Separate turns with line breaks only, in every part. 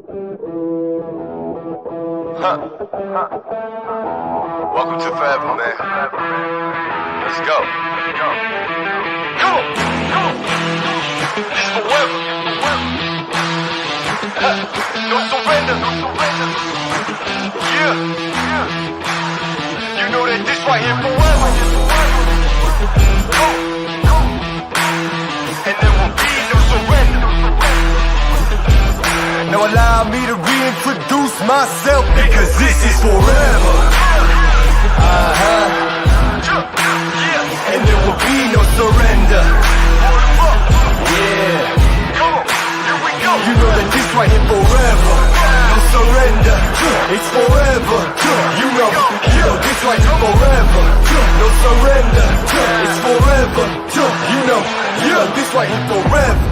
Welcome to forever, man. Let's go. Come on. This is forever. No surrender. Yeah. You know that this right here forever. And there will be no surrender. Now allow me to reintroduce myself, because this is forever. And there will be no surrender. Yeah. Come on, here we go. You know that this right here forever. No surrender. It's forever. You know this right here forever. No surrender. It's forever. You know this right here forever.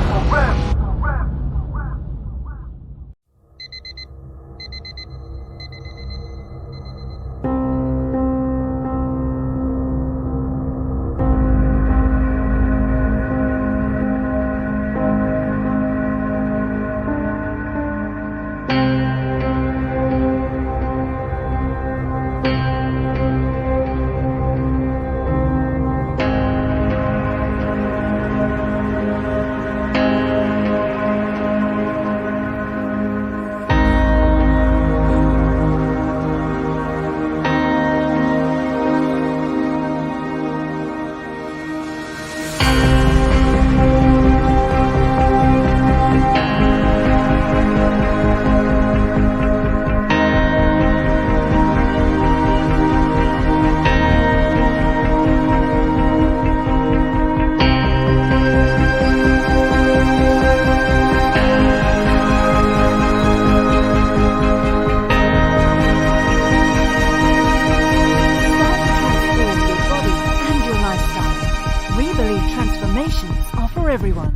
Everyone.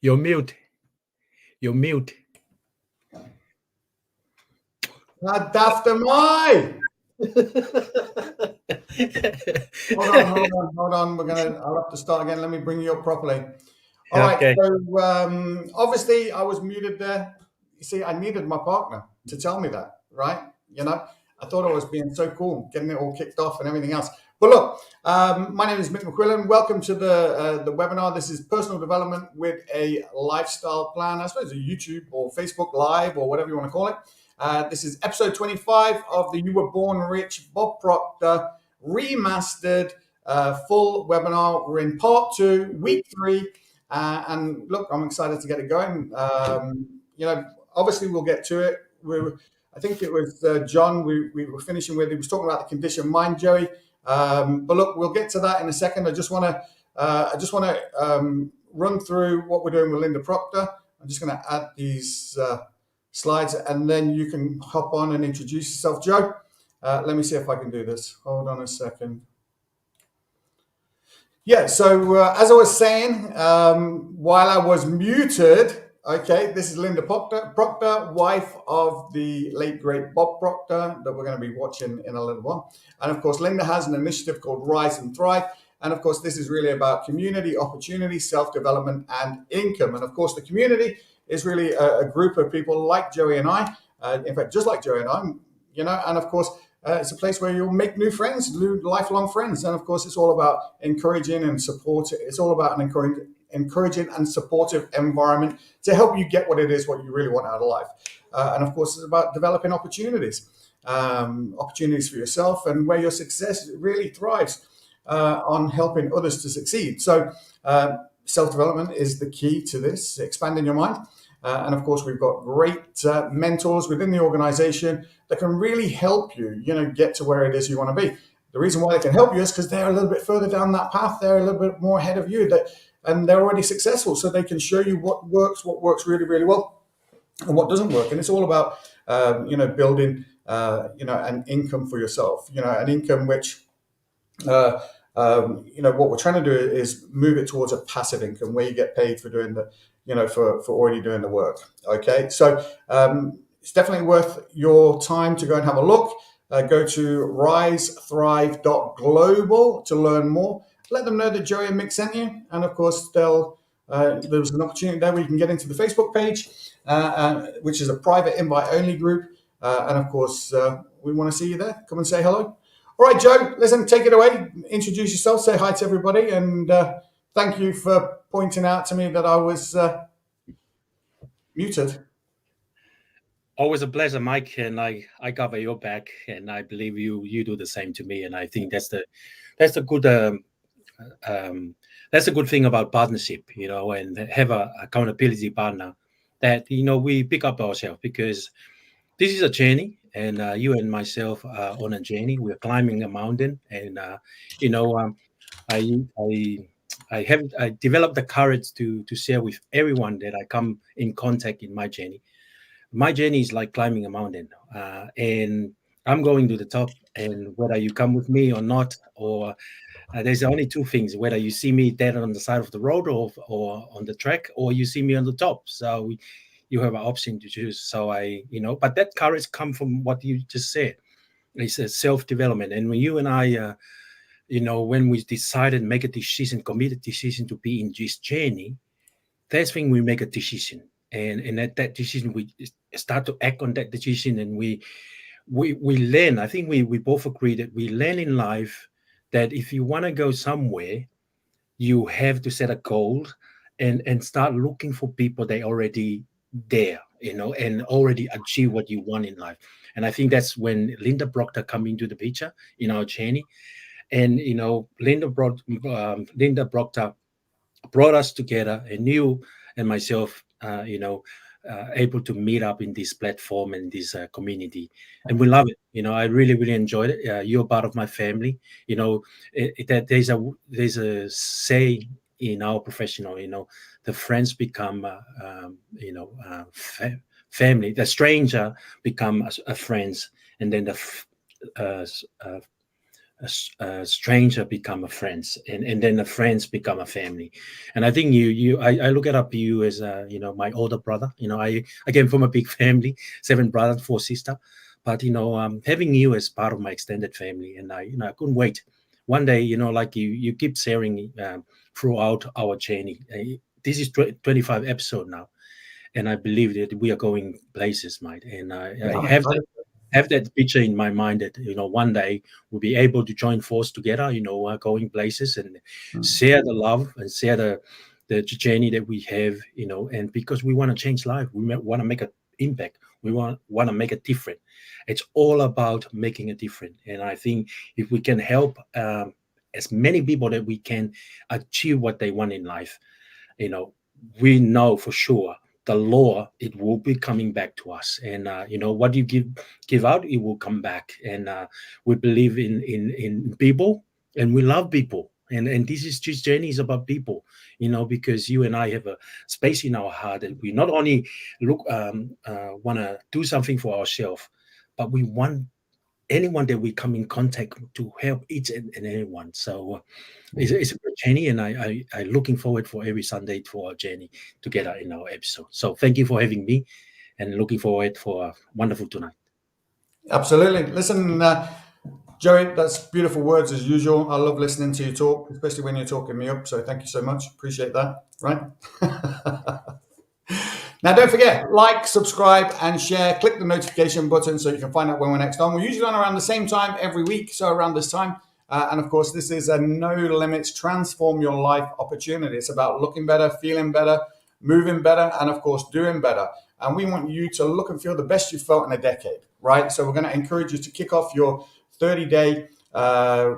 You're mute. You're mute.
How daft am I? Hold on. I'll have to start again. Let me bring you up properly. All right. So obviously I was muted there. You see, I needed my partner to tell me that, right? You know, I thought I was being so cool, getting it all kicked off and everything else. But look, my name is Mick McQuillan. Welcome to the webinar. This is personal development with a lifestyle plan. I suppose a YouTube or Facebook Live or whatever you want to call it. This is episode 25 of the You Were Born Rich Bob Proctor remastered full webinar. We're in part 2, week 3. And look, I'm excited to get it going. You know, obviously we'll get to it. I think it was John we were finishing with. He was talking about the conditioned mind, Joey. But look, we'll get to that in a second. I just want to run through what we're doing with Linda Proctor. I'm just going to add these slides, and then you can hop on and introduce yourself, Joe. Let me see if I can do this. Hold on a second. Yeah, so as I was saying, while I was muted, okay, this is Linda Proctor, wife of the late, great Bob Proctor, that we're going to be watching in a little while. And of course, Linda has an initiative called Rise and Thrive. And of course, this is really about community, opportunity, self-development, and income. And of course, the community is really a group of people like Joey and I, in fact, just like Joey and I, you know, and of course, it's a place where you'll make new friends, new lifelong friends. And of course, it's all about encouraging and supporting. It's all about an encouraging and supportive environment to help you get what it is, what you really want out of life. And of course, it's about developing opportunities for yourself, and where your success really thrives on helping others to succeed. So self-development is the key to this, expanding your mind. And of course, we've got great mentors within the organization that can really help you, you know, get to where it is you want to be. The reason why they can help you is because they're a little bit further down that path. They're a little bit more ahead of you, and they're already successful. So they can show you what works really, really well, and what doesn't work. And it's all about, building, an income for yourself, an income which, what we're trying to do is move it towards a passive income where you get paid for doing the, for already doing the work. Okay. So it's definitely worth your time to go and have a look. Go to risethrive.global to learn more. Let them know that Joey and Mick sent you. And of course, there's an opportunity there where you can get into the Facebook page, which is a private invite only group. And of course, we want to see you there. Come and say hello. All right, Joe, listen, take it away. Introduce yourself, say hi to everybody. And thank you for pointing out to me that I was muted.
Always a pleasure, Mike, and I cover your back, and I believe you do the same to me. And I think that's the good that's a good thing about partnership, and have a accountability partner that we pick up ourselves, because this is a journey, and you and myself are on a journey. We're climbing a mountain, and I developed the courage to share with everyone that I come in contact in my journey. My journey is like climbing a mountain, and I'm going to the top. And whether you come with me or not, or there's only two things: whether you see me dead on the side of the road, or on the track, or you see me on the top. So you have an option to choose. So but that courage comes from what you just said. It's a self-development. And when you and I, when we decided, make a decision, committed decision to be in this journey, first thing we make a decision. And at that decision, we start to act on that decision, and we learn. I think we both agree that we learn in life that if you want to go somewhere, you have to set a goal and start looking for people that already there, and already achieve what you want in life. And I think that's when Linda Proctor come into the picture in our journey. And Linda Proctor brought us together, and you and myself, able to meet up in this platform and this community, and we love it. I really, really enjoyed it. You're part of my family. That there's a say in our professional. The friends become, family. The stranger become a friends, and then the a stranger become a friends, and then the friends become a family. And I think I look up you as my older brother. I came from a big family, 7 brothers, 4 sisters, but having you as part of my extended family, and I couldn't wait. One day, like you keep sharing throughout our journey. This is 25 episode now, and I believe that we are going places, mate. And I have that picture in my mind that one day we'll be able to join force together, going places and share the love and share the journey that we have, and because we want to change life, we want to make an impact, we want to make a difference. It's all about making a difference. And I think if we can help as many people that we can achieve what they want in life, we know for sure the law, it will be coming back to us. And what you give out, it will come back. And we believe in people, and we love people. And this journey is about people, because you and I have a space in our heart that we not only want to do something for ourselves, but we want anyone that we come in contact to help each and anyone. So it's a good journey, and I looking forward for every Sunday for our journey together in our episode. So thank you for having me, and looking forward for a wonderful tonight.
Absolutely. Listen, Joey, that's beautiful words as usual. I love listening to you talk, especially when you're talking me up. So thank you so much. Appreciate that. Right. Now, don't forget, like, subscribe, and share. Click the notification button so you can find out when we're next on. We're usually on around the same time every week, so around this time. And of course, this is a no limits transform your life opportunity. It's about looking better, feeling better, moving better, and of course, doing better. And we want you to look and feel the best you've felt in a decade, right? So we're going to encourage you to kick off your 30-day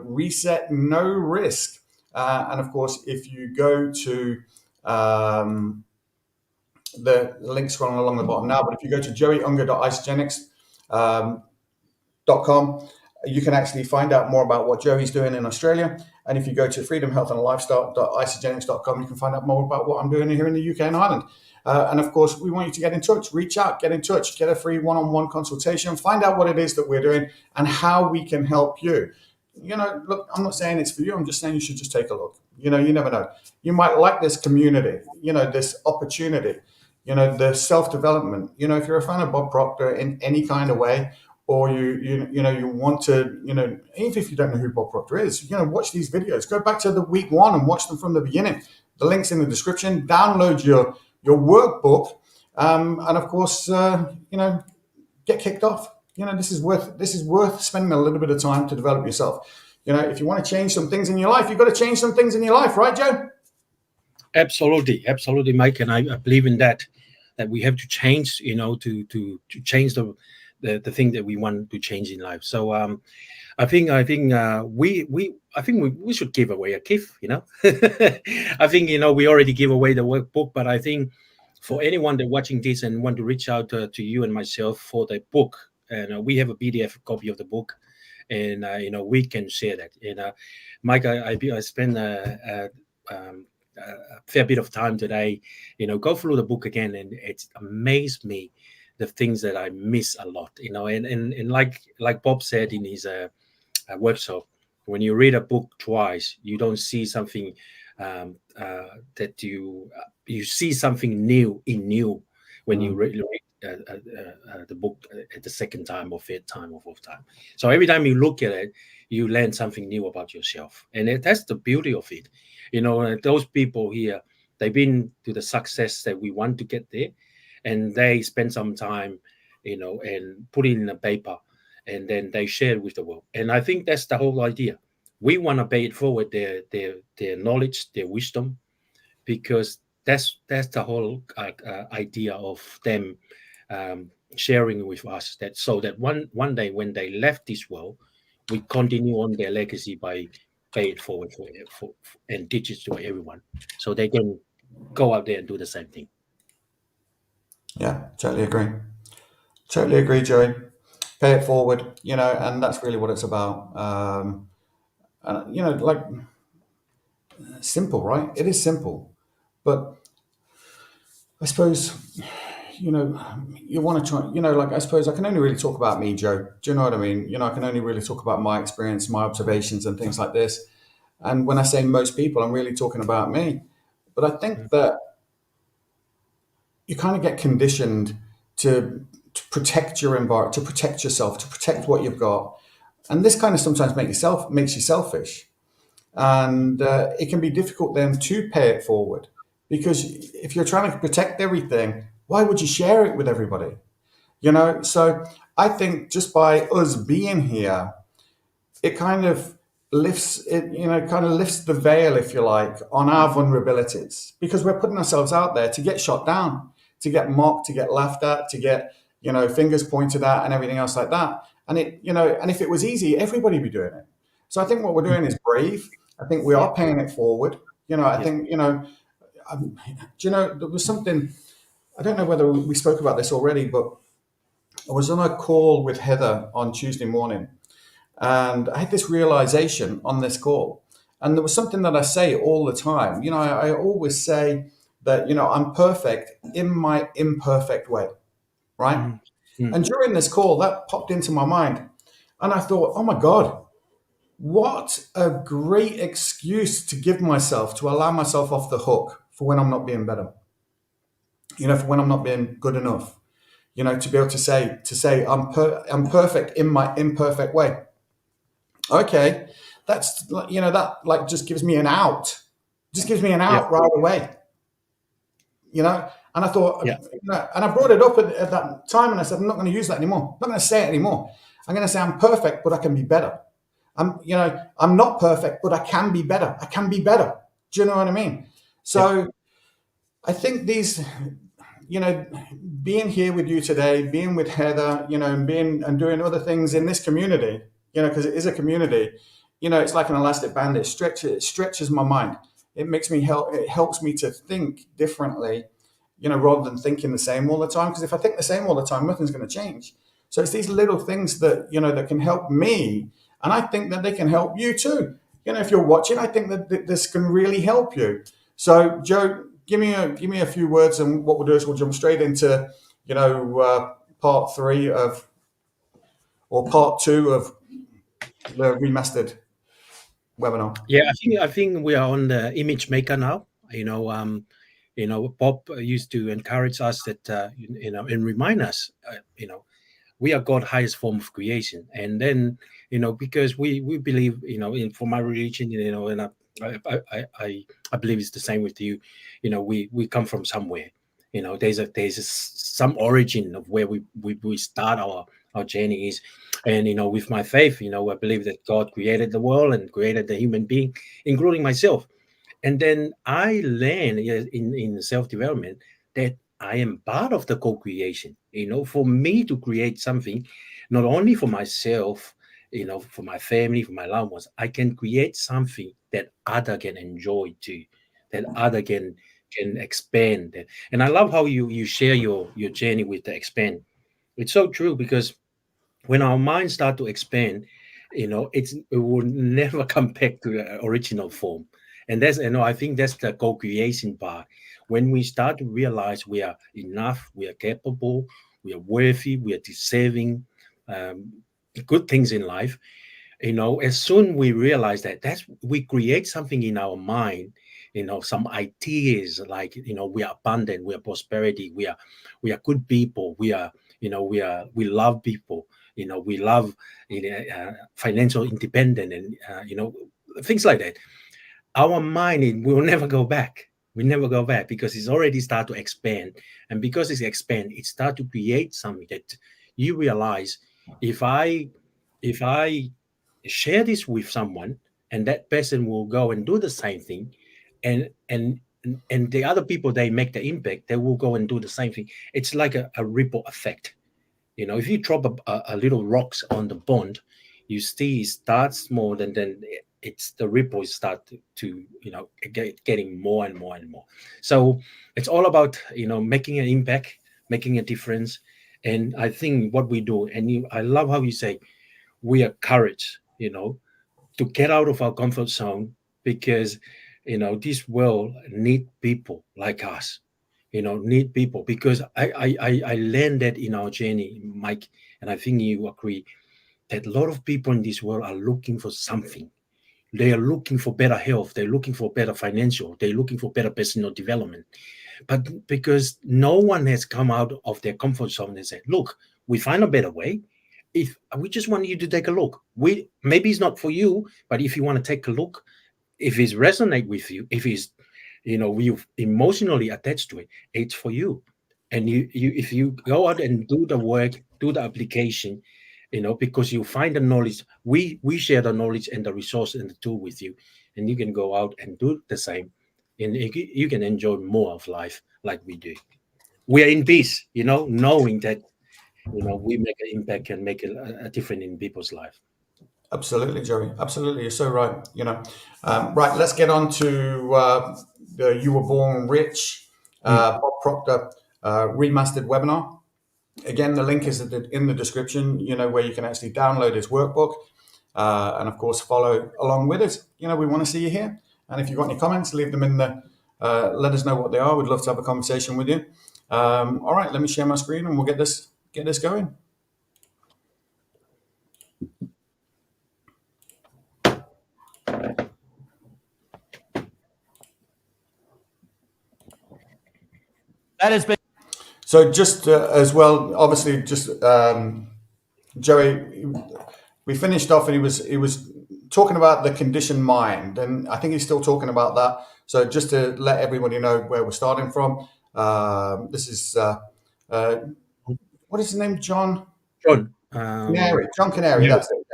reset, no risk. And of course, if you go to the link scrolling along the bottom now, but if you go to joeyunger.isogenics.com, you can actually find out more about what Joey's doing in Australia. And if you go to freedomhealthandlifestyle.isogenics.com, you can find out more about what I'm doing here in the UK and Ireland. And of course, we want you to get in touch, reach out, get in touch, get a free one-on-one consultation, find out what it is that we're doing and how we can help you. Look, I'm not saying it's for you. I'm just saying you should just take a look. You never know. You might like this community, this opportunity, the self-development. If you're a fan of Bob Proctor in any kind of way, or you want to, even if you don't know who Bob Proctor is, watch these videos. Go back to the week 1 and watch them from the beginning. The link's in the description. Download your workbook, and of course, get kicked off. This is worth spending a little bit of time to develop yourself. If you want to change some things in your life, you've got to change some things in your life, right, Joe?
Absolutely, Mike, and I believe in that we have to change, to change the thing that we want to change in life. So I think we should give away a gift. I think we already give away the workbook, but I think for anyone that watching this and want to reach out to you and myself for the book, and we have a PDF copy of the book, and we can share that. And Mike, I spent a fair bit of time today, go through the book again, and it's amazed me the things that I miss a lot, and like Bob said in his workshop, when you read a book twice, you don't see something that you see something new when you read the book at the second time or third time or fourth time. So every time you look at it, you learn something new about yourself, and that's the beauty of it. Those people here, they've been to the success that we want to get there, and they spend some time, and put it in a paper, and then they share it with the world. And I think that's the whole idea. We want to pay it forward their knowledge, their wisdom, because that's the whole idea of them sharing with us. So that one day when they left this world, we continue on their legacy by pay it forward for and teach it to everyone, so they can go out there and do the same thing.
Yeah, totally agree. Totally agree, Joey. Pay it forward, and that's really what it's about. Like simple, right? It is simple, but I suppose, you want to try, I suppose I can only really talk about me, Joe. Do you know what I mean? I can only really talk about my experience, my observations and things like this. And when I say most people, I'm really talking about me. But I think that you kind of get conditioned to protect your environment, to protect yourself, to protect what you've got. And this kind of sometimes makes you selfish. And it can be difficult then to pay it forward, because if you're trying to protect everything, why would you share it with everybody? So I think just by us being here, it kind of lifts the veil, if you like, on our vulnerabilities, because we're putting ourselves out there to get shot down, to get mocked, to get laughed at, to get, fingers pointed at and everything else like that. And and if it was easy, everybody would be doing it. So I think what we're doing is brave. I think we are paying it forward. I think, there was something I don't know whether we spoke about this already, but I was on a call with Heather on Tuesday morning, and I had this realization on this call. And there was something that I say all the time. You know, I always say that, you know, I'm perfect in my imperfect way, right?
Mm.
And during this call, that popped into my mind. And I thought, oh my God, what a great excuse to give myself to allow myself off the hook for when I'm not being better, you know, for when I'm not being good enough, you know, to be able to say I'm perfect in my imperfect way. Okay, that's, you know, that like just gives me an out, right away, you know. And I thought,
Yeah.
you know, and I brought it up at that time, and I said, I'm not going to use that anymore. I'm not going to say it anymore. I'm going to say I'm perfect, but I can be better. You know, I'm not perfect, but I can be better. I can be better. Do you know what I mean? So I think these, you know, being here with you today, being with Heather, you know, and doing other things in this community, you know, because it is a community, you know, it's like an elastic band. It stretches my mind. It helps me to think differently, you know, rather than thinking the same all the time. Because if I think the same all the time, nothing's going to change. So it's these little things that, you know, that can help me. And I think that they can help you too. You know, if you're watching, I think that this can really help you. So, Joe, give me a few words, and what we'll do is we'll jump straight into, you know, part 3 of, or part 2 of the remastered webinar.
Yeah, I think we are on the image maker now. You know, Bob used to encourage us that you know, and remind us, you know, we are God's highest form of creation. And then, you know, because we believe, you know, for my religion, you know, and I believe it's the same with you. You know, we come from somewhere. You know, some origin of where we start our journey is. And you know, with my faith, you know, I believe that God created the world and created the human being, including myself. And then I learn in self-development that I am part of the co-creation. You know, for me to create something, not only for myself, you know, for my family, for my loved ones, I can create something that other can enjoy too, that other can expand. And I love how you share your journey with the expand. It's so true, because when our minds start to expand, you know, it will never come back to the original form. And that's, you know, I think that's the co-creation part. When we start to realize we are enough, we are capable, we are worthy, we are deserving um, good things in life, you know, as soon we realize that, that's we create something in our mind, you know, some ideas like, you know, we are abundant, we are prosperity, we are good people, we are, you know, we love people, you know, we love, you know, financial independent, and you know, things like that. Our mind, it will never go back. We never go back, because it's already start to expand. And because it's expand, it start to create something that you realize, if I share this with someone, and that person will go and do the same thing, and the other people, they make the impact, they will go and do the same thing. It's like a ripple effect. You know, if you drop a little rocks on the pond, you see it starts small, and then it's the ripples start to you know, getting more and more and more. So it's all about, you know, making an impact, making a difference. And I think what we do, and I love how you say we are courage, you know, to get out of our comfort zone, because you know, this world need people like us, you know, need people. Because I learned that in our journey, Mike, and I think you agree, that a lot of people in this world are looking for something. They are looking for better health, they're looking for better financial, they're looking for better personal development. But because no one has come out of their comfort zone and said, look, we find a better way. If we just want you to take a look, we maybe it's not for you, but if you want to take a look, if it's resonate with you, if it's, you know, you emotionally attached to it, it's for you. And you if you go out and do the work, do the application, you know, because you find the knowledge, we share the knowledge and the resource and the tool with you, and you can go out and do the same, and you can enjoy more of life like we do. We are in peace, you know, knowing that, you know, we make an impact and make a difference in people's life.
Absolutely, Joey. Absolutely, you're so right. You know, right. Let's get on to the "You Were Born Rich," Bob Proctor. remastered webinar. Again, the link is in the description, where you can actually download his workbook and, of course, follow along with us. We want to see you here. And if you've got any comments, leave them in the, let us know what they are. We'd love to have a conversation with you. All right, let me share my screen and we'll get this going.
That has been.
So just as well, obviously, just Joey, we finished off and he was talking about the conditioned mind, and I think he's still talking about that. So just to let everybody know where we're starting from, this is what is his name? John Canary. John Canary. Yeah. That's it.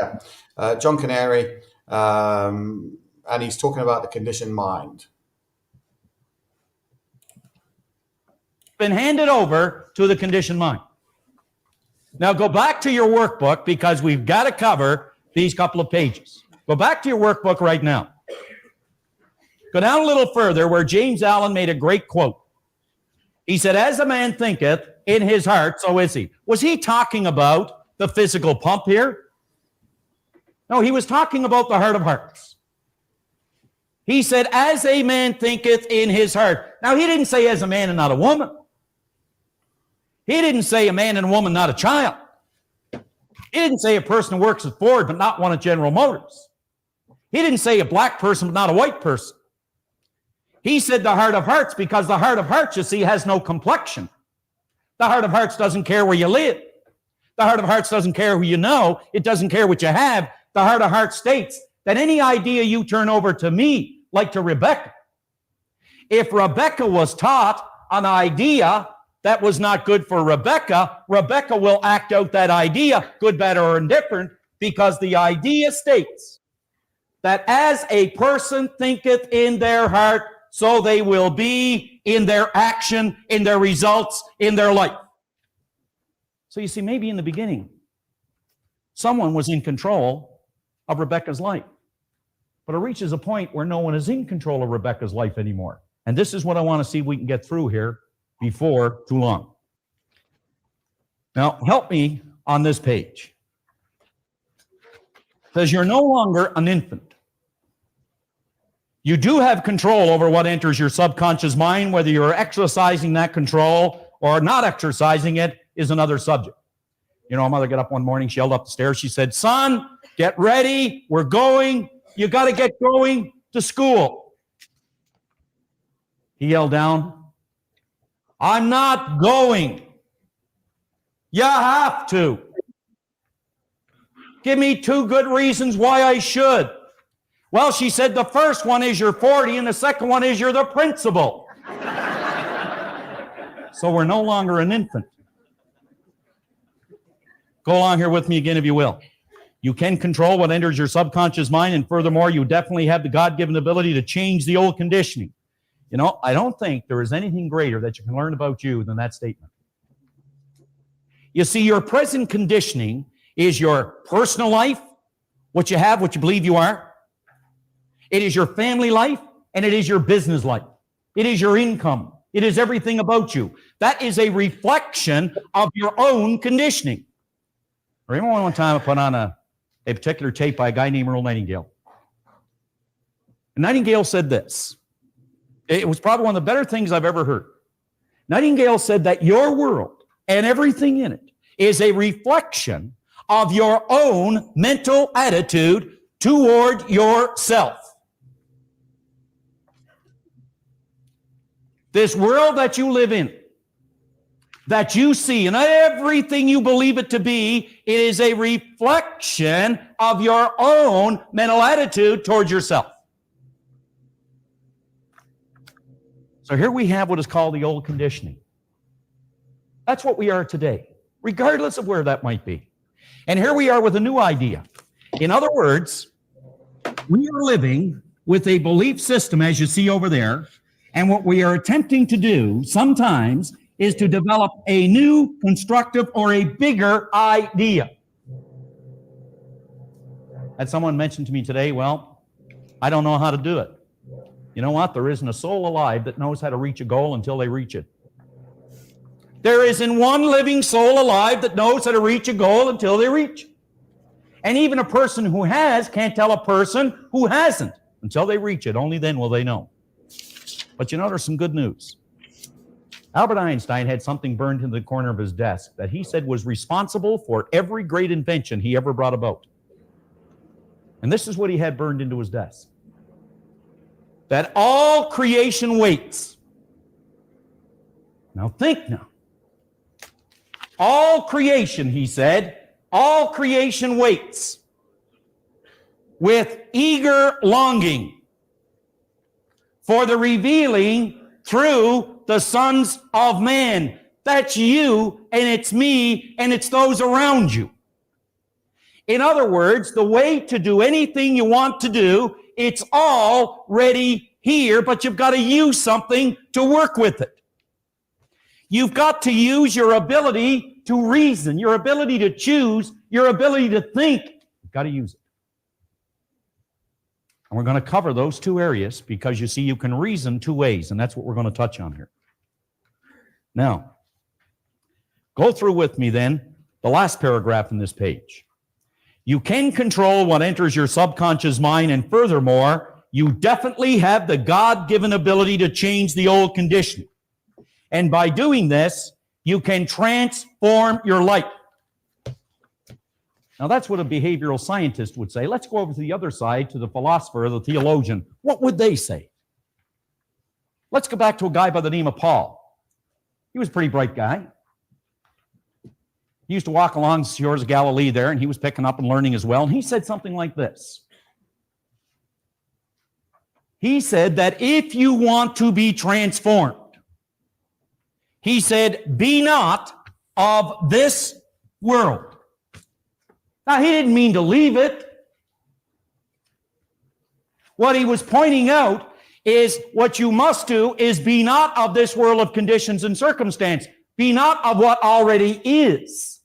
Yeah. John Canary, and he's talking about the conditioned mind.
Been handed over to the conditioned mind. Now go back to your workbook because we've got to cover these couple of pages. Go back to your workbook right now. Go down a little further where James Allen made a great quote. He said, as a man thinketh in his heart, so is he. Was he talking about the physical pump here? No, he was talking about the heart of hearts. He said, as a man thinketh in his heart. Now, he didn't say as a man and not a woman. He didn't say a man and a woman, not a child. He didn't say a person who works at Ford, but not one at General Motors. He didn't say a black person, but not a white person. He said the heart of hearts because the heart of hearts, you see, has no complexion. The heart of hearts doesn't care where you live. The heart of hearts doesn't care who you know. It doesn't care what you have. The heart of hearts states that any idea you turn over to me, like to Rebecca, if Rebecca was taught an idea that was not good for Rebecca, Rebecca will act out that idea, good, bad, or indifferent, because the idea states that as a person thinketh in their heart, so they will be in their action, in their results, in their life. So you see, maybe in the beginning, someone was in control of Rebecca's life. But it reaches a point where no one is in control of Rebecca's life anymore. And this is what I want to see if we can get through here before too long. Now, help me on this page. It says you're no longer an infant. You do have control over what enters your subconscious mind. Whether you're exercising that control or not exercising it is another subject. You know, a mother got up one morning, she yelled up the stairs. She said, son, get ready. We're going. You got to get going to school. He yelled down, I'm not going. You have to. Give me 2 good reasons why I should. Well, she said, the first one is you're 40 and the second one is you're the principal. So we're no longer an infant. Go along here with me again, if you will. You can control what enters your subconscious mind, and furthermore, you definitely have the God-given ability to change the old conditioning. You know, I don't think there is anything greater that you can learn about you than that statement. You see, your present conditioning is your personal life, what you have, what you believe you are. It is your family life, and it is your business life. It is your income. It is everything about you. That is a reflection of your own conditioning. I remember one time I put on a particular tape by a guy named Earl Nightingale. And Nightingale said this. It was probably one of the better things I've ever heard. Nightingale said that your world and everything in it is a reflection of your own mental attitude toward yourself. This world that you live in, that you see, and everything you believe it to be, it is a reflection of your own mental attitude towards yourself. So here we have what is called the old conditioning. That's what we are today, regardless of where that might be. And here we are with a new idea. In other words, we are living with a belief system, as you see over there, and what we are attempting to do sometimes is to develop a new, constructive, or a bigger idea. And someone mentioned to me today, well, I don't know how to do it. You know what? There isn't a soul alive that knows how to reach a goal until they reach it. There isn't one living soul alive that knows how to reach a goal until they reach. And even a person who has can't tell a person who hasn't until they reach it. Only then will they know. But you know, there's some good news. Albert Einstein had something burned into the corner of his desk that he said was responsible for every great invention he ever brought about. And this is what he had burned into his desk. That all creation waits. Now think now. All creation, he said, all creation waits with eager longing for the revealing through the sons of man. That's you, and it's me, and it's those around you. In other words, the way to do anything you want to do, it's already here, but you've got to use something to work with it. You've got to use your ability to reason, your ability to choose, your ability to think. You've got to use it. And we're going to cover those two areas because, you see, you can reason two ways, and that's what we're going to touch on here. Now, go through with me then the last paragraph in this page. You can control what enters your subconscious mind, and furthermore, you definitely have the God-given ability to change the old conditioning. And by doing this, you can transform your life. Now, that's what a behavioral scientist would say. Let's go over to the other side, to the philosopher, the theologian. What would they say? Let's go back to a guy by the name of Paul. He was a pretty bright guy. He used to walk along the shores of Galilee there, and he was picking up and learning as well. And he said something like this. He said that if you want to be transformed, he said, be not of this world. Now, he didn't mean to leave it. What he was pointing out is what you must do is be not of this world of conditions and circumstance. Be not of what already is.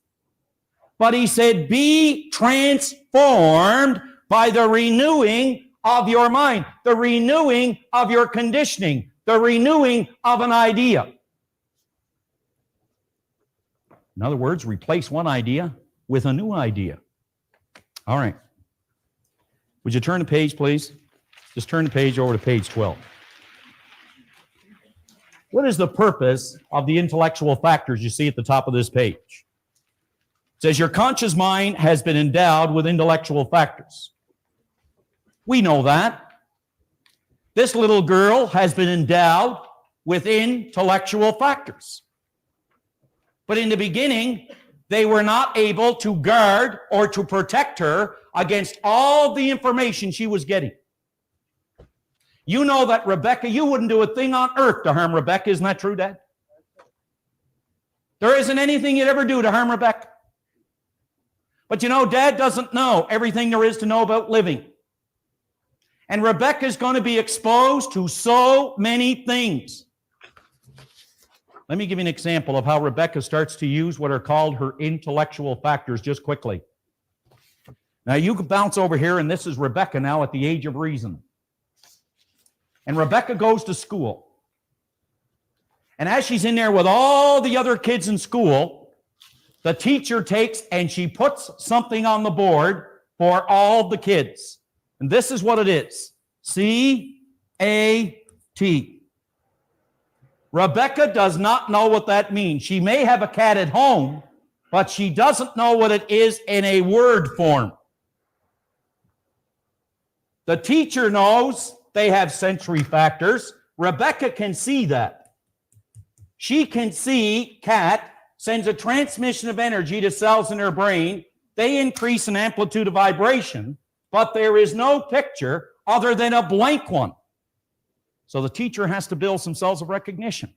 But he said, be transformed by the renewing of your mind, the renewing of your conditioning, the renewing of an idea. In other words, replace one idea with a new idea. All right. Would you turn the page, please? Just turn the page over to page 12. What is the purpose of the intellectual factors you see at the top of this page? It says your conscious mind has been endowed with intellectual factors. We know that. This little girl has been endowed with intellectual factors. But in the beginning, they were not able to guard or to protect her against all the information she was getting. You know that Rebecca, you wouldn't do a thing on earth to harm Rebecca. Isn't that true, Dad? There isn't anything you'd ever do to harm Rebecca. But you know, Dad doesn't know everything there is to know about living. And Rebecca's going to be exposed to so many things. Let me give you an example of how Rebecca starts to use what are called her intellectual factors just quickly. Now, you can bounce over here, and this is Rebecca now at the age of reason. And Rebecca goes to school. And as she's in there with all the other kids in school, the teacher takes and she puts something on the board for all the kids. And this is what it is. C-A-T. Rebecca does not know what that means. She may have a cat at home, but she doesn't know what it is in a word form. The teacher knows they have sensory factors. Rebecca can see that. She can see cat sends a transmission of energy to cells in her brain. They increase in amplitude of vibration, but there is no picture other than a blank one. So the teacher has to build some cells of recognition.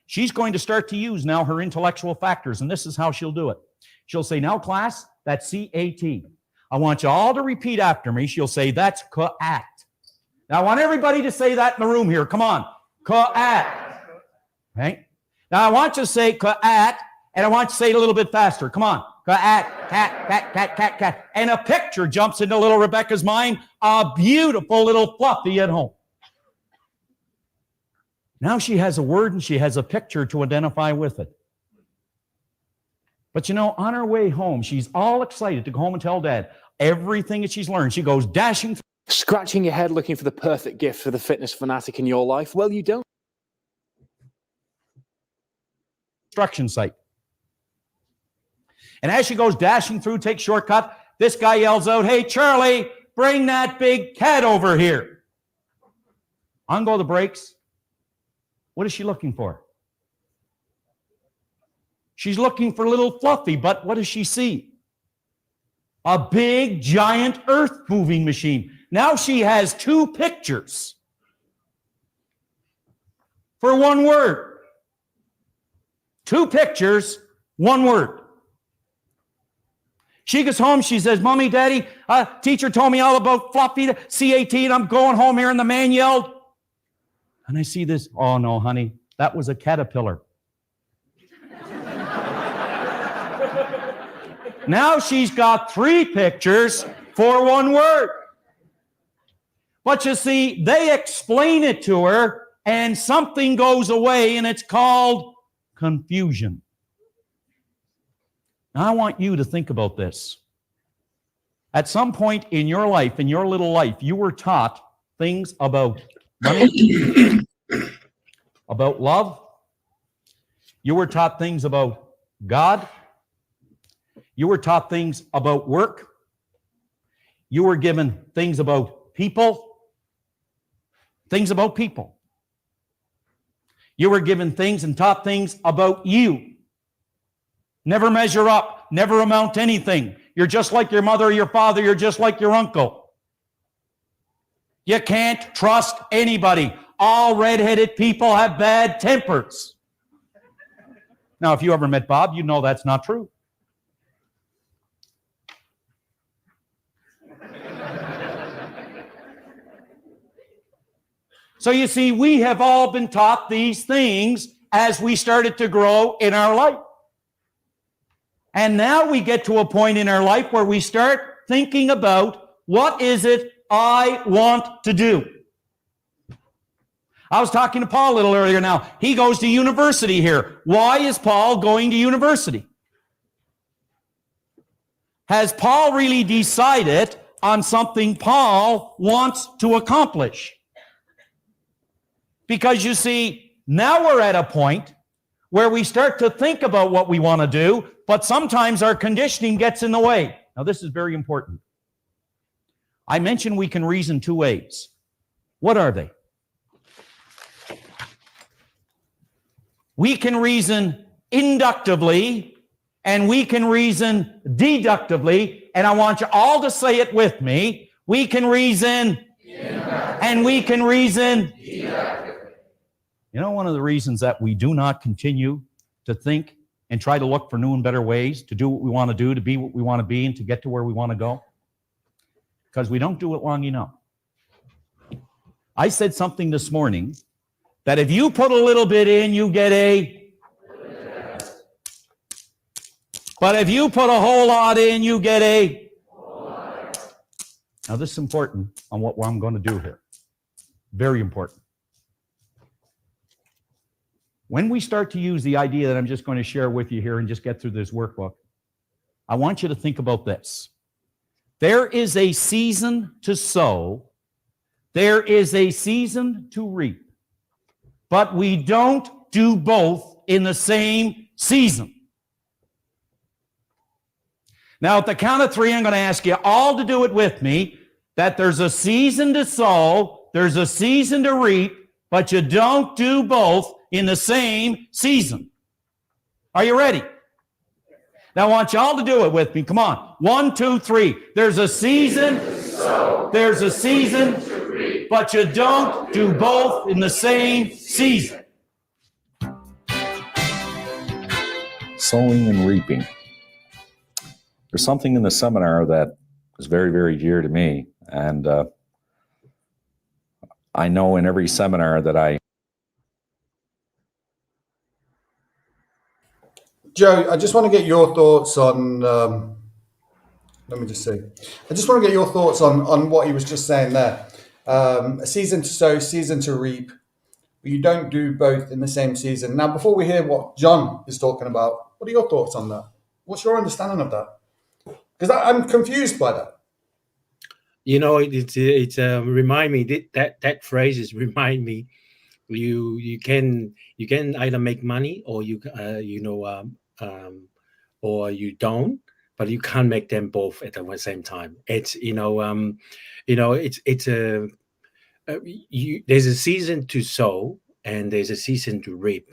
She's going to start to use now her intellectual factors, and this is how she'll do it. She'll say, now, class, that's C-A-T. I want you all to repeat after me. She'll say, that's ca-at. Now, I want everybody to say that in the room here. Come on. Ca-at. Right? Now, I want you to say ca-at, and I want you to say it a little bit faster. Come on. Ca-at, cat, cat, cat, cat, cat. And a picture jumps into little Rebecca's mind, a beautiful little fluffy at home. Now she has a word and she has a picture to identify with it. But you know, on her way home, she's all excited to go home and tell Dad everything that she's learned. She goes dashing through.
Scratching your head looking for the perfect gift for the fitness fanatic in your life? Well, you don't.
Construction site. And as she goes dashing through, takes shortcut, this guy yells out, "Hey, Charlie, bring that big cat over here." On go the brakes. What is she looking for? She's looking for little Fluffy, but what does she see? A big, giant earth-moving machine. Now she has two pictures for one word. Two pictures, one word. She gets home, she says, "Mommy, Daddy, teacher told me all about Fluffy, C-A-T, and I'm going home here," and the man yelled. And I see this, "Oh no, honey, that was a caterpillar." Now she's got three pictures for one word. But you see, they explain it to her, and something goes away, and it's called confusion. Now, I want you to think about this. At some point in your life, in your little life, you were taught things about money, about love. You were taught things about God. You were taught things about work. You were given things about people. Things about people. You were given things and taught things about you. Never measure up, never amount to anything. You're just like your mother or your father, you're just like your uncle. You can't trust anybody. All red-headed people have bad tempers. Now, if you ever met Bob, you know that's not true. So you see, we have all been taught these things as we started to grow in our life. And now we get to a point in our life where we start thinking about, what is it I want to do? I was talking to Paul a little earlier now. He goes to university here. Why is Paul going to university? Has Paul really decided on something Paul wants to accomplish? Because you see, now we're at a point where we start to think about what we want to do, but sometimes our conditioning gets in the way. Now, this is very important. I mentioned we can reason two ways. What are they? We can reason inductively, and we can reason deductively, and I want you all to say it with me. We can reason, and we can reason. You know, one of the reasons that we do not continue to think and try to look for new and better ways to do what we want to do, to be what we want to be, and to get to where we want to go? Because we don't do it long enough. I said something this morning that if you put a little bit in, you get a... But if you put a whole lot in, you get a... Now, this is important on what I'm going to do here. Very important. When we start to use the idea that I'm just going to share with you here and just get through this workbook, I want you to think about this. There is a season to sow. There is a season to reap. But we don't do both in the same season. Now, at the count of three, I'm going to ask you all to do it with me, that there's a season to sow, there's a season to reap, but you don't do both in the same season. Are you ready? Now I want you all to do it with me. Come on. 1, 2, 3. There's a season to sow. There's a season to reap. But you don't do both in the same season.
Sowing and reaping. There's something in the seminar that is very, very dear to me. And I know in every seminar that
Joe, I just want to get your thoughts on, let me just see. I just want to get your thoughts on what he was just saying there. A season to sow, season to reap. But you don't do both in the same season. Now, before we hear what John is talking about, what are your thoughts on that? What's your understanding of that? Because I'm confused by that.
You know, it's remind me that phrase is remind me. You can either make money or or you don't, but you can't make them both at the same time. It's it's a there's a season to sow and there's a season to reap,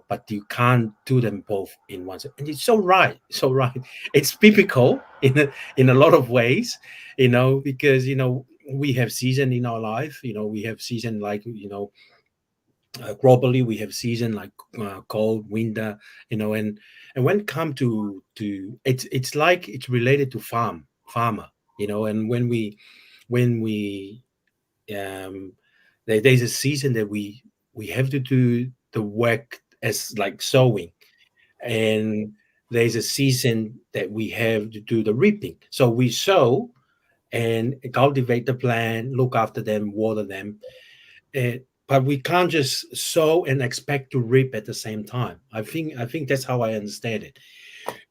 but you can't do them both in one. And it's so right, so right. It's biblical in a lot of ways, because we have season in our life. We have season like globally we have season like cold winter, and when it come to it's like it's related to farmer, and when we there's a season that we have to do the work as like sowing, and there's a season that we have to do the reaping. So we sow and cultivate the plant, look after them, water them, but we can't just sow and expect to reap at the same time. I think that's how I understand it.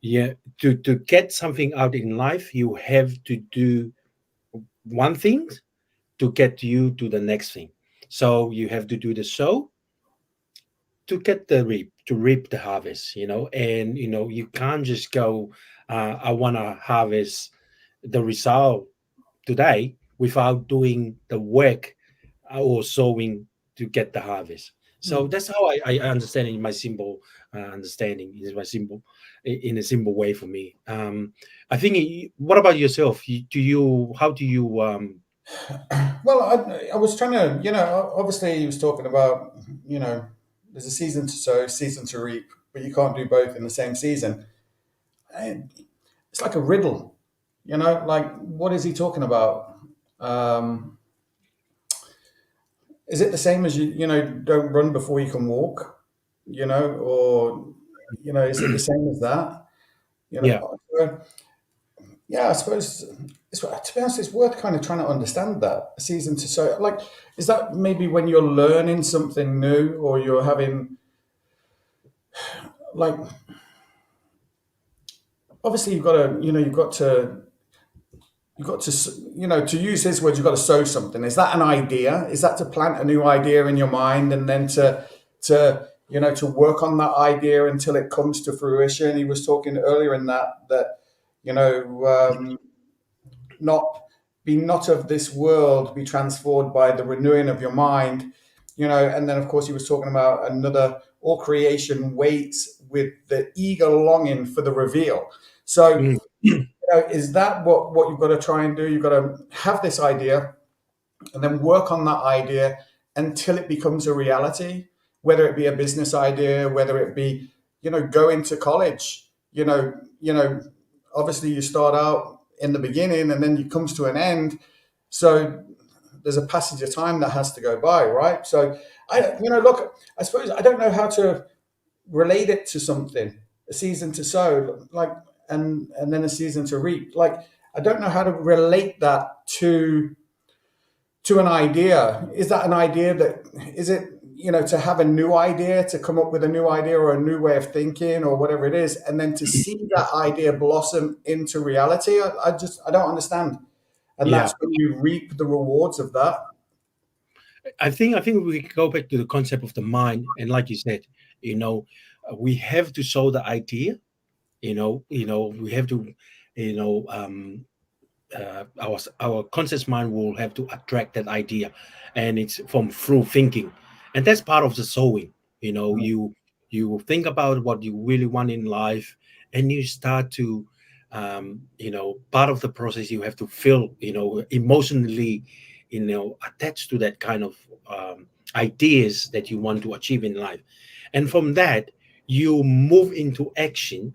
Yeah, to get something out in life, you have to do one thing to get you to the next thing. So you have to do the sow to get the reap, to reap the harvest, and you can't just go, I want to harvest the result today without doing the work or sowing to get the harvest. So that's how I understand it in my simple understanding, is my simple in a simple way for me. I think. What about yourself? How do you?
Well, I was trying to, obviously he was talking about, there's a season to sow, season to reap, but you can't do both in the same season. And it's like a riddle, like what is he talking about? Is it the same as don't run before you can walk, or, is it the same as that?
Yeah.
Yeah, I suppose to be honest, it's worth kind of trying to understand that a season to sow. Like, is that maybe when you're learning something new, or you're having like, obviously you've got to, to use his words, you've got to sow something. Is that an idea? Is that to plant a new idea in your mind and then to work on that idea until it comes to fruition? He was talking earlier in that not of this world, be transformed by the renewing of your mind, and then of course he was talking about all creation waits with the eager longing for the reveal. So is that what you've got to try and do? You've got to have this idea and then work on that idea until it becomes a reality, whether it be a business idea, whether it be, going to college, obviously you start out in the beginning and then it comes to an end. So there's a passage of time that has to go by, right? So look, I suppose I don't know how to relate it to something, a season to sow, like, and then a season to reap. Like, I don't know how to relate that to an idea. Is that an idea is it, to have a new idea, to come up with a new idea or a new way of thinking or whatever it is, and then to see that idea blossom into reality? I don't understand. And that's when you reap the rewards of that.
I think we go back to the concept of the mind, and like you said, we have to sow the idea. We have to, our conscious mind will have to attract that idea, and it's through thinking, and that's part of the sowing. You think about what you really want in life, and you start to, part of the process you have to feel, emotionally, attached to that kind of ideas that you want to achieve in life, and from that you move into action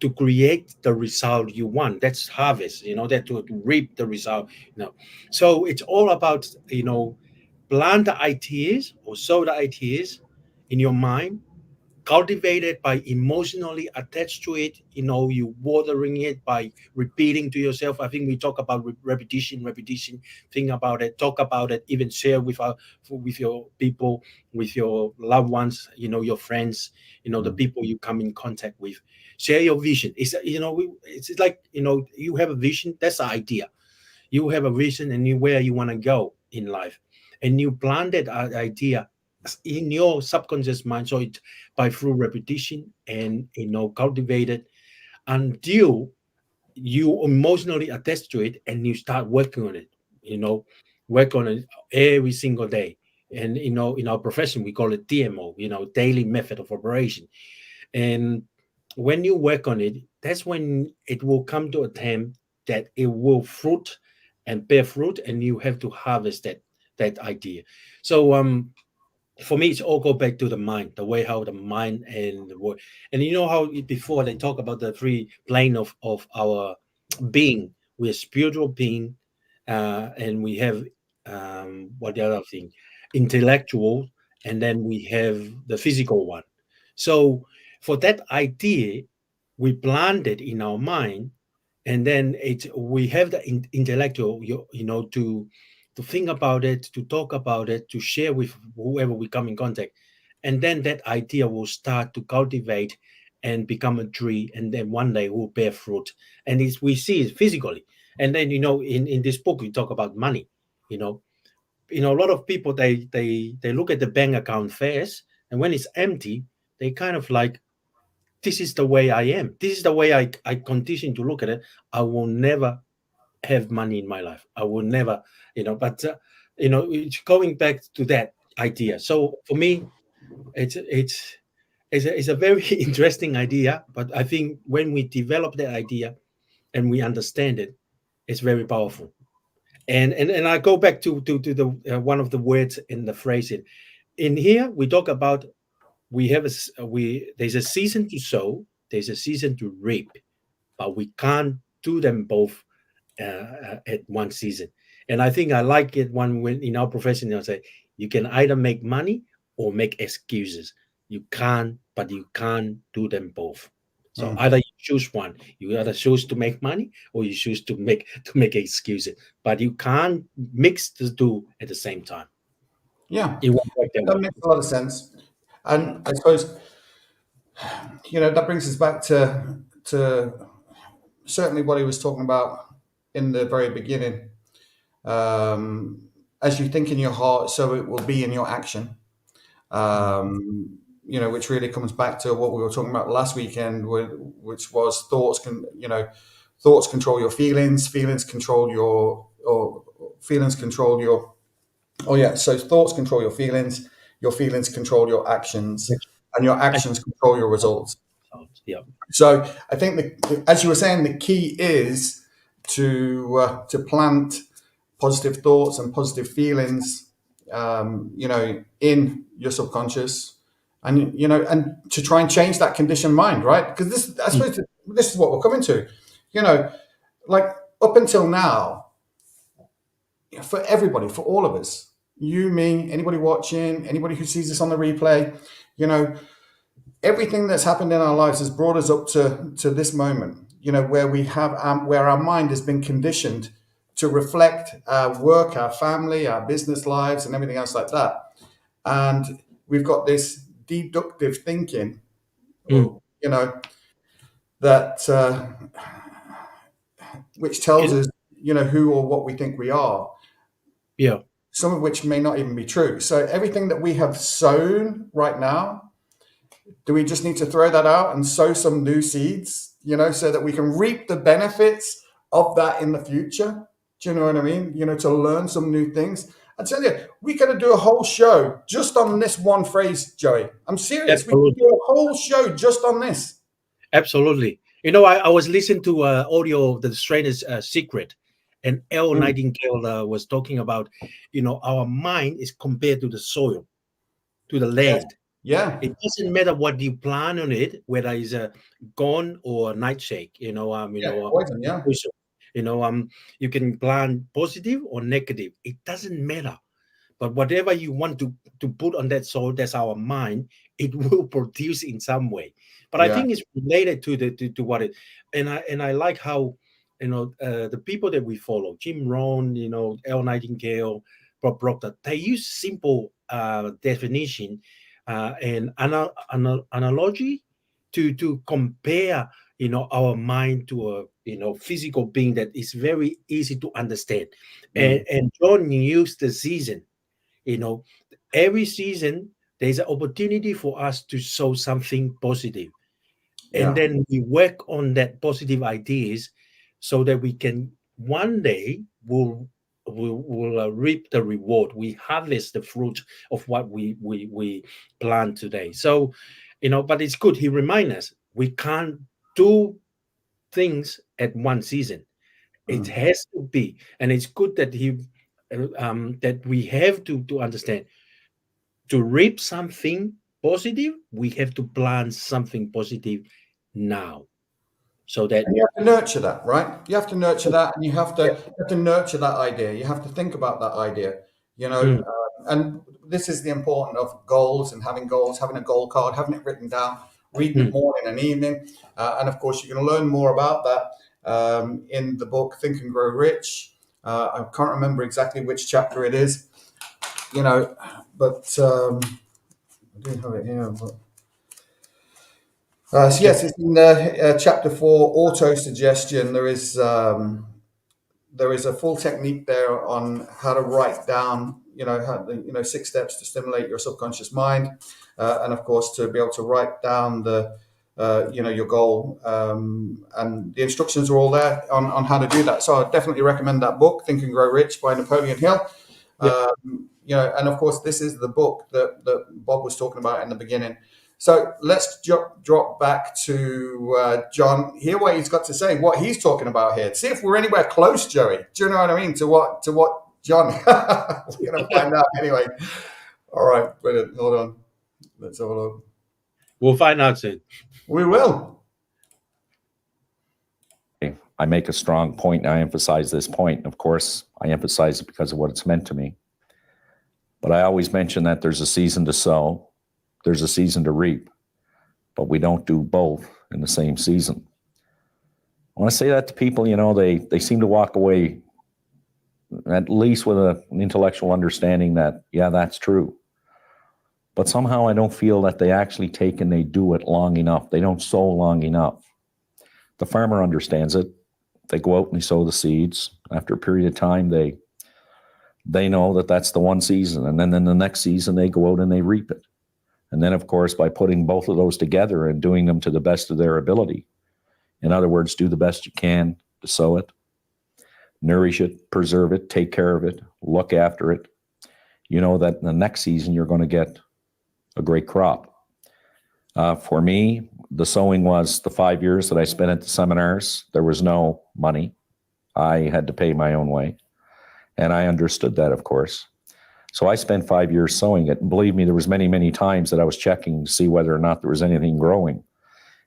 to create the result you want. That's harvest, that to reap the result. So it's all about, plant the ideas or sow the ideas in your mind, cultivated by emotionally attached to it. You watering it by repeating to yourself. I think we talk about repetition, think about it, talk about it, even share with your people, with your loved ones, your friends, the people you come in contact with. Share your vision. It's like, you have a vision. That's the idea. You have a vision and where you want to go in life, and you plant that idea in your subconscious mind. So it by through repetition and cultivated until you emotionally attach to it, and you start working on it. Work on it every single day. And in our profession we call it DMO, daily method of operation. And when you work on it, that's when it will come to a time that it will fruit and bear fruit, and you have to harvest that idea. So for me, it's all go back to the mind, the way how the mind and the word. And how before they talk about the three plane of our being. We're spiritual being, and we have what the other thing, intellectual, and then we have the physical one. So for that idea, we plant it in our mind, and then we have the intellectual, to think about it, to talk about it, to share with whoever we come in contact, and then that idea will start to cultivate and become a tree, and then one day will bear fruit. And we see it physically. And then in this book we talk about money. A lot of people, they look at the bank account first, and when it's empty, they kind of like, this is the way I am. This is the way I condition to look at it. I will never have money in my life. I will never, but it's going back to that idea. So for me, it's a very interesting idea. But I think when we develop that idea and we understand it, it's very powerful. And I go back to the one of the words in the phrase. In here we talk about, there's a season to sow, there's a season to reap, but we can't do them both at one season. And I think I like it when in our profession I say, you can either make money or make excuses. You can't do them both. So either you choose one. You either choose to make money or you choose to make excuses. But you can't mix the two at the same time.
Yeah,
It won't work that
that
way.
makes a lot of sense. And I suppose, that brings us back to certainly what he was talking about in the very beginning. As you think in your heart, so it will be in your action. Which really comes back to what we were talking about last weekend, which was thoughts control your feelings, feelings control your so thoughts control your feelings control your actions, and your actions control your results.
Yeah.
So I think as you were saying, the key is to plant positive thoughts and positive feelings, in your subconscious, and to try and change that conditioned mind, right? Because I suppose this is what we're coming to, like up until now, for everybody, for all of us, you, me, anybody watching, anybody who sees this on the replay, everything that's happened in our lives has brought us up to this moment, where we have where our mind has been conditioned to reflect our work, our family, our business lives, and everything else like that. And we've got this deductive thinking, that which tells us, who or what we think we are.
Yeah.
Some of which may not even be true. So everything that we have sown right now, do we just need to throw that out and sow some new seeds, so that we can reap the benefits of that in the future? Do you know what I mean? To learn some new things. I tell you, we could do a whole show just on this one phrase, Joey. I'm serious.
Absolutely.
We could do a whole show just on this.
Absolutely. I was listening to audio of The Stranger's Secret, and L. Nightingale was talking about, our mind is compared to the soil, to the land.
Yeah.
It doesn't matter what you plant on it, whether it's a gone or a nightshade.
Poison, yeah.
You can plant positive or negative. It doesn't matter. But whatever you want to put on that soil, that's our mind. it will produce in some way. But I think it's related to what it, and I like how, the people that we follow, Jim Rohn, L. Nightingale, Bob Proctor, they use simple definition and analogy to compare, our mind to a physical being that is very easy to understand. And John used the season, every season there's an opportunity for us to sow something positive, and then we work on that positive ideas so that we can one day will reap the reward. We harvest the fruit of what we plant today. So, but it's good. He reminds us we can't do things at one season. It has to be, and it's good that that we have to understand, to reap something positive, we have to plant something positive now. So that
and you have to nurture that, right? You have to nurture that, and you have to nurture that idea. You have to think about that idea, and this is the importance of goals and having goals, having a goal card, having it written down, reading it morning and evening, and of course you're going to learn more about that in the book Think and Grow Rich. I can't remember exactly which chapter it is, but I do have it here. So yes, it's in chapter 4, auto-suggestion. There is a full technique there on how to write down, 6 steps to stimulate your subconscious mind, and of course to be able to write down your goal, and the instructions are all there on how to do that. So I definitely recommend that book, Think and Grow Rich by Napoleon Hill. And of course this is the book that Bob was talking about in the beginning. So let's drop back to John, hear what he's got to say, what he's talking about here. See if we're anywhere close, Joey. Do you know what I mean? To what John? We're going to find out anyway. All right, brilliant. Hold on. Let's have a look.
We'll find out soon.
We will.
I make a strong point, and I emphasize this point. Of course, I emphasize it because of what it's meant to me. But I always mention that there's a season to sow, there's a season to reap, but we don't do both in the same season. When I say that to people, they seem to walk away at least with an intellectual understanding that, yeah, that's true. But somehow I don't feel that they actually take and they do it long enough. They don't sow long enough. The farmer understands it. They go out and they sow the seeds. After a period of time, they know that that's the one season. And then in the next season, they go out and they reap it. And then, of course, by putting both of those together and doing them to the best of their ability, in other words, do the best you can to sow it, nourish it, preserve it, take care of it, look after it, you know that in the next season you're going to get a great crop. For me, the sowing was the 5 years that I spent at the seminars. There was no money. I had to pay my own way. And I understood that, of course. So I spent 5 years sowing it. And believe me, there was many, many times that I was checking to see whether or not there was anything growing.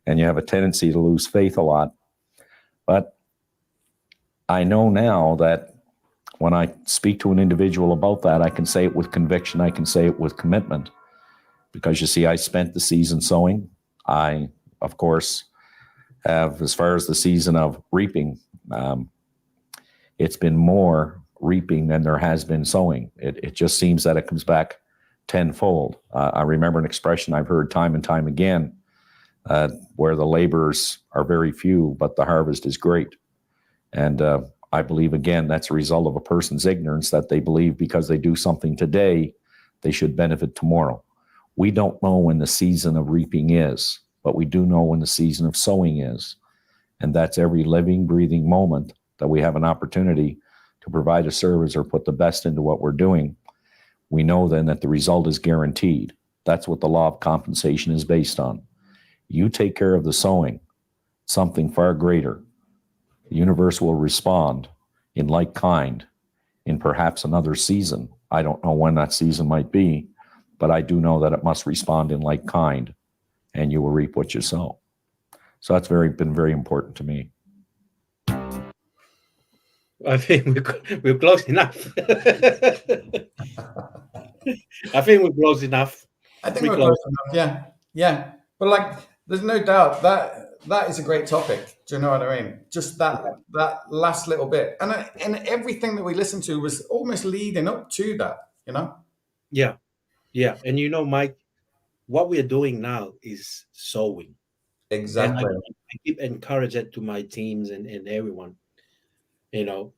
And you have a tendency to lose faith a lot. But I know now that when I speak to an individual about that, I can say it with conviction. I can say it with commitment. Because you see, I spent the season sowing. I, of course, have, as far as the season of reaping, it's been more reaping than there has been sowing. It just seems that it comes back tenfold. I remember an expression I've heard time and time again, where the laborers are very few, but the harvest is great. And I believe, again, that's a result of a person's ignorance, that they believe because they do something today, they should benefit tomorrow. We don't know when the season of reaping is, but we do know when the season of sowing is. And that's every living, breathing moment that we have an opportunity to provide a service or put the best into what we're doing. We know then that the result is guaranteed. That's what the law of compensation is based on. You take care of the sowing, something far greater. The universe will respond in like kind in perhaps another season. I don't know when that season might be, but I do know that it must respond in like kind, and you will reap what you sow. So that's been very important to me.
I think we're close enough. I think we're close enough.
I think we're close enough. Yeah, yeah. But like, there's no doubt that is a great topic. Do you know what I mean? Just that last little bit, and everything that we listened to was almost leading up to that. You know?
Yeah, yeah. And you know, Mike, what we are doing now is sowing. And
Exactly.
I keep encourage it to my teams and everyone. You know,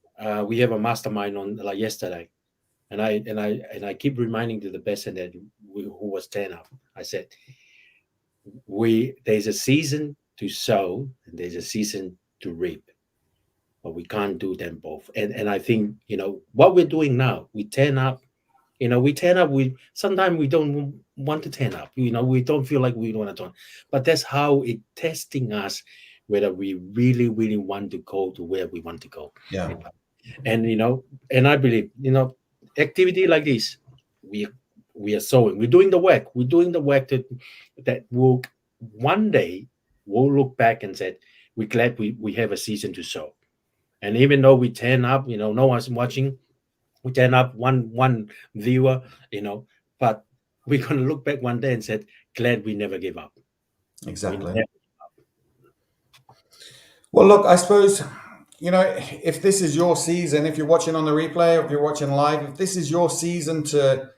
we have a mastermind on like yesterday, and I keep reminding to the person that who was 10 up. I said, there's a season to sow and there's a season to reap, but we can't do them both. And I think, you know, what we're doing now, we turn up. You know, we turn up. We sometimes we don't want to turn up. You know, we don't feel like we want to turn. But that's how it testing us whether we really, really want to go to where we want to go.
Yeah.
And you know, and I believe, you know, activity like this, we are sowing. We're doing the work. We're doing the work that will one day we'll look back and said, we're glad we have a season to sow. And even though we turn up, you know, no one's watching, we turn up one viewer, you know, but we're gonna look back one day and said, glad we never gave up.
Exactly. Well, look, I suppose, you know, if this is your season, if you're watching on the replay, or if you're watching live, if this is your season to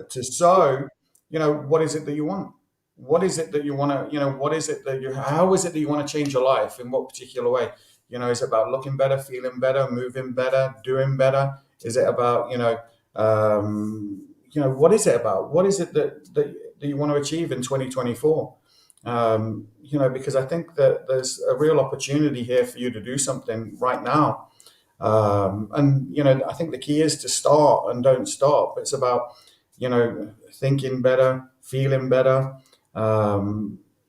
sow, you know, what is it that you want? What is it that you want to, you know, what is it that you, how is it that you want to change your life? In what particular way? You know, is it about looking better, feeling better, moving better, doing better? Is it about, what is it about? What is it that you want to achieve in 2024? You know, because I think that there's a real opportunity here for you to do something right now. And, you know, I think the key is to start and don't stop. It's about, you know, thinking better, feeling better,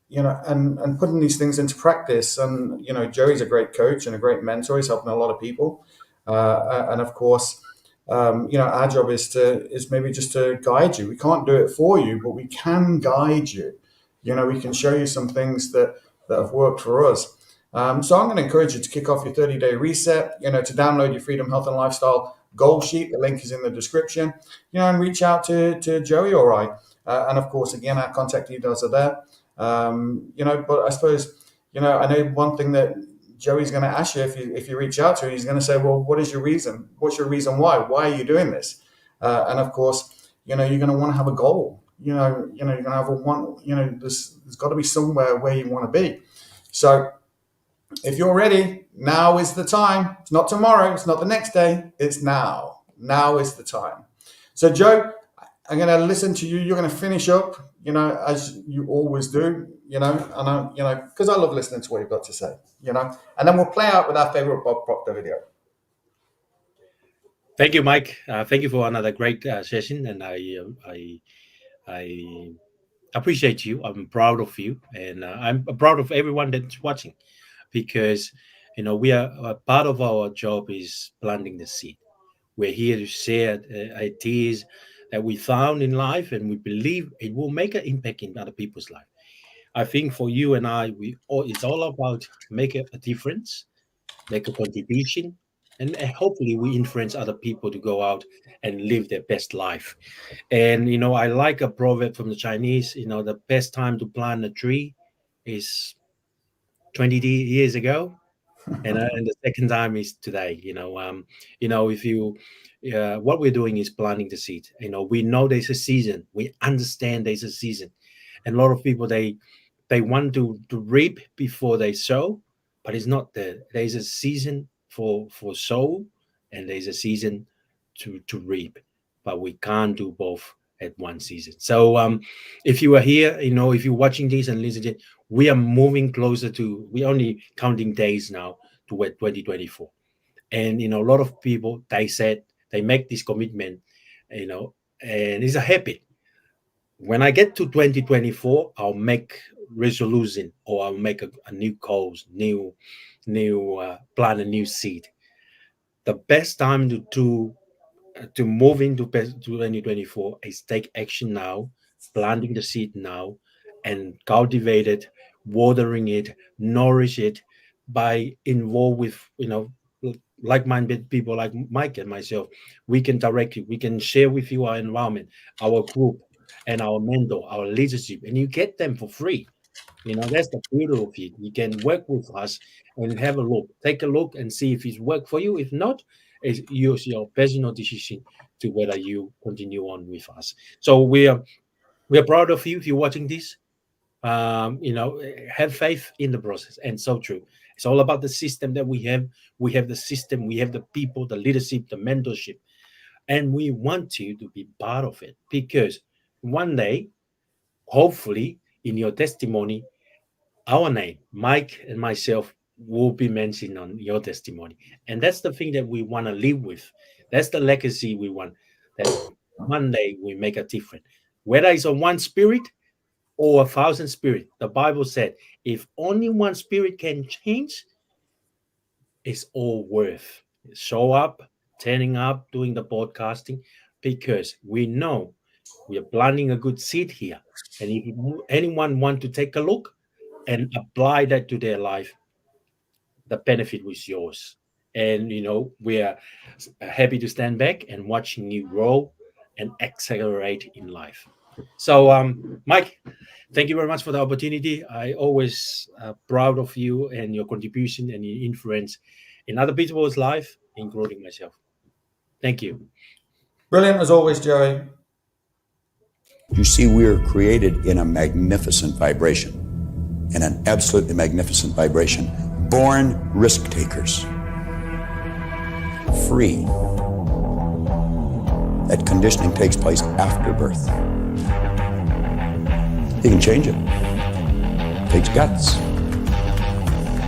you know, and putting these things into practice. And, you know, Joey's a great coach and a great mentor. He's helping a lot of people. And of course, you know, our job is maybe just to guide you. We can't do it for you, but we can guide you. You know, we can show you some things that have worked for us. So I'm going to encourage you to kick off your 30-day reset, you know, to download your Freedom, Health and Lifestyle goal sheet. The link is in the description, you know, and reach out to Joey or I. And of course, again, our contact details are there. You know, but I suppose, you know, I know one thing that Joey's going to ask you if you reach out to him, he's going to say, well, what is your reason? What's your reason why? Why are you doing this? And of course, you know, you're going to want to have a goal. You know, you're going to have a one, you know, there's got to be somewhere where you want to be. So if you're ready, now is the time. It's not tomorrow. It's not the next day. It's now. Now is the time. So Joe, I'm going to listen to you. You're going to finish up, you know, as you always do, you know, and I, you know, because I love listening to what you've got to say, you know, and then we'll play out with our favorite Bob Proctor video.
Thank you, Mike. Thank you for another great session, and I appreciate you. I'm proud of you, and I'm proud of everyone that's watching, because you know we are part of our job is planting the seed. We're here to share ideas that we found in life, and we believe it will make an impact in other people's life. I think for you and I, it's all about make a difference, make a contribution, and hopefully we influence other people to go out and live their best life. And you know, I like a proverb from the Chinese. You know, the best time to plant a tree is 20 years ago, and the second time is today. You know, if you what we're doing is planting the seed. You know, we know there's a season. We understand there's a season, and a lot of people they want to reap before they sow, but it's not there. There's a season for sow, and there's a season to reap, but we can't do both at one season. So if you are here, you know, if you're watching this and listening, we are moving closer to, we're only counting days now to 2024. And you know, a lot of people, they said they make this commitment, you know, and it's a habit. When I get to 2024, I'll make resolution, or I'll make a new goals, new plan, a new seed. The best time to move into 2024 is take action now, planting the seed now, and cultivate it, watering it, nourish it by involved with, you know, like-minded people like Mike and myself. We can direct you, we can share with you our environment, our group, and our mentor, our leadership, and you get them for free. That's the beauty of it. You can work with us and have a look. Take a look and see if it's worked for you. If not, use your personal decision to whether you continue on with us. So we are proud of you if you're watching this. Have faith in the process. And so true. It's all about the system that we have. We have the system, we have the people, the leadership, the mentorship. And we want you to be part of it, because one day, hopefully, in your testimony, our name, Mike and myself, will be mentioned on your testimony. And that's the thing that we want to live with. That's the legacy we want, that one day we make a difference. Whether it's on one spirit or 1,000 spirit, the Bible said, if only one spirit can change, it's all worth. Show up, turning up, doing the podcasting, because we know we are planting a good seed here. And if anyone want to take a look and apply that to their life, the benefit was yours. And, we are happy to stand back and watching you grow and accelerate in life. So, Mike, thank you very much for the opportunity. I always proud of you and your contribution and your influence in other people's life, including myself. Thank you.
Brilliant as always, Joey.
You see, we are created in a magnificent vibration, in an absolutely magnificent vibration. Born risk takers. Free. That conditioning takes place after birth. You can change it. It takes guts.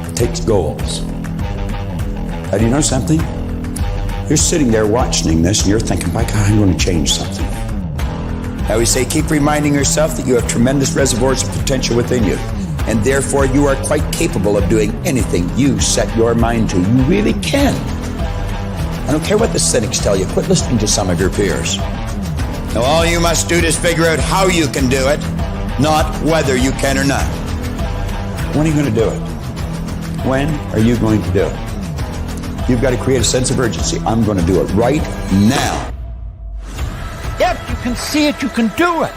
It takes goals. Now, do you know something? You're sitting there watching this and you're thinking, by God, I'm going to change something. I always say, keep reminding yourself that you have tremendous reservoirs of potential within you, and therefore you are quite capable of doing anything you set your mind to. You really can. I don't care what the cynics tell you. Quit listening to some of your peers. Now, all you must do is figure out how you can do it, not whether you can or not. When are you going to do it? When are you going to do it? You've got to create a sense of urgency. I'm going to do it right now.
If you can see it, you can do it.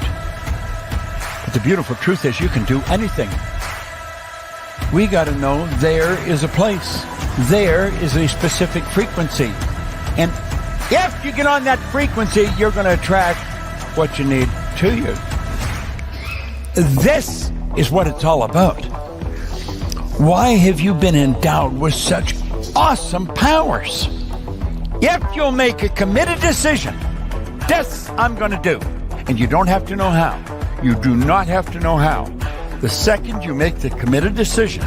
But the beautiful truth is you can do anything. We got to know there is a place. There is a specific frequency. And if you get on that frequency, you're going to attract what you need to you. This is what it's all about. Why have you been endowed with such awesome powers? If you'll make a committed decision, this I'm going to do. And you don't have to know how. You do not have to know how. The second you make the committed decision,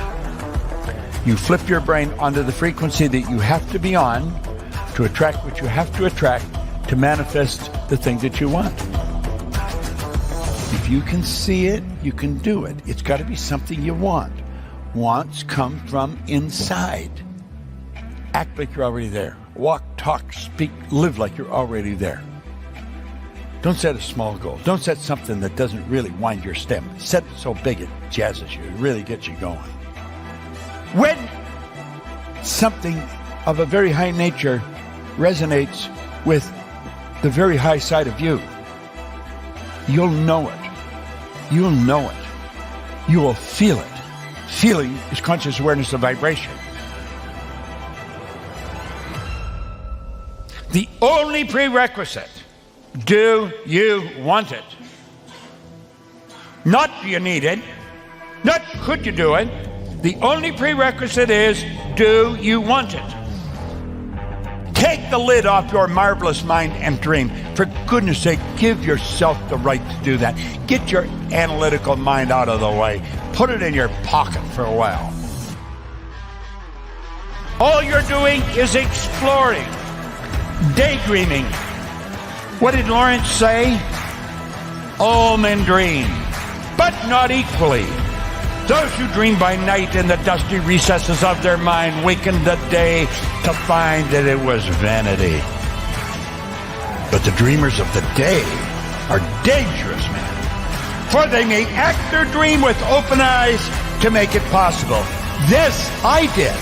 you flip your brain onto the frequency that you have to be on to attract what you have to attract to manifest the thing that you want. If you can see it, you can do it. It's got to be something you want. Wants come from inside. Act like you're already there. Walk, talk, speak, live like you're already there. Don't set a small goal. Don't set something that doesn't really wind your step. Set it so big it jazzes you. It really gets you going. When something of a very high nature resonates with the very high side of you, you'll know it. You'll know it. You will feel it. Feeling is conscious awareness of vibration. The only prerequisite, do you want it? Not do you need it, not could you do it. The only prerequisite is, do you want it? Take the lid off your marvelous mind and dream. For goodness sake, give yourself the right to do that. Get your analytical mind out of the way. Put it in your pocket for a while. All you're doing is exploring, daydreaming. What did Lawrence say? All men dream, but not equally. Those who dream by night in the dusty recesses of their mind waken the day to find that it was vanity. But the dreamers of the day are dangerous men, for they may act their dream with open eyes to make it possible. This I did.